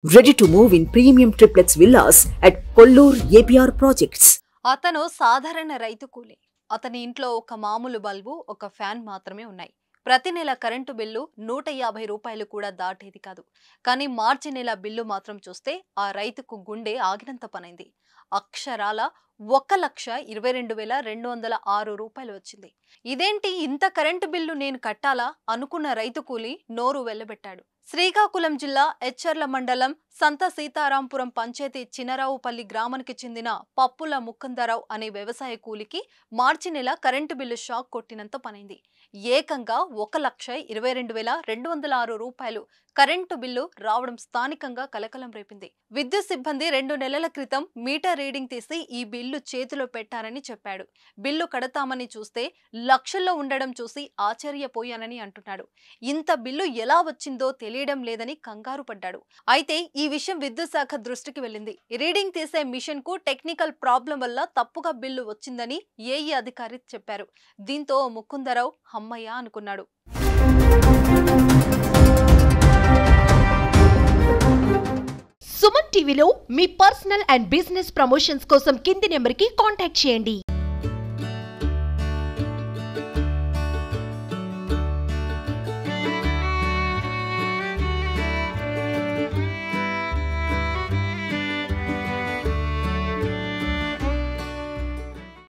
Ready to move in premium triplex villas at Kollur APR Projects. అతను సాధారణ రైతు కూలి. అతని ఇంట్లో ఒక మామూలు బల్బు, ఒక ఫ్యాన్ మాత్రమే ఉన్నాయి. ప్రతి నెల కరెంటు బిల్లు 150 రూపాయలు కూడా దాటేది కాదు. కానీ మార్చి నెల బిల్లు మాత్రం చూస్తే ఆ రైతుకు గుండె ఆగినంత పనైంది. అక్షరాల 1,22,206 రూపాయలు వచ్చింది. ఇదేంటి ఇంత కరెంటు బిల్లు నేను కట్టాలా అనుకున్న రైతు కూలి నోరు వెళ్లబెట్టాడు. శ్రీకాకుళం జిల్లా ఎచ్చర్ల మండలం సంత సీతారాంపురం పంచాయతీ చినరావుపల్లి గ్రామానికి చెందిన పప్పుల ముకుందరావు అనే వ్యవసాయ కూలికి మార్చి నెల కరెంటు బిల్లు షాక్ కొట్టినంత పనైంది. ఏకంగా 1,22,206 రూపాయలు కరెంటు బిల్లు రావడం స్థానికంగా కలకలం రేపింది. విద్యుత్ సిబ్బంది 2 నెలల క్రితం మీటర్ రీడింగ్ తీసి ఈ బిల్లు చేతిలో పెట్టారని చెప్పాడు. బిల్లు కడతామని చూస్తే లక్షల్లో ఉండడం చూసి ఆశ్చర్యపోయానని అంటున్నాడు. ఇంత బిల్లు ఎలా వచ్చిందో తెలియడం లేదని కంగారు పడ్డాడు. అయితే ఈ విషయం విద్యుత్ శాఖ దృష్టికి వెళ్ళింది. రీడింగ్ తీసే మిషన్ కు టెక్నికల్ ప్రాబ్లం వల్ల తప్పుగా బిల్లు వచ్చిందని ఏఈ అధికారి చెప్పారు. దీంతో ముకుందరావు అమ్మయ్య అనుకున్నాడు. సుమన్ టీవీలో మీ పర్సనల్ అండ్ బిజినెస్ ప్రమోషన్స్ కోసం కింది నెంబర్కి కాంటాక్ట్ చేయండి.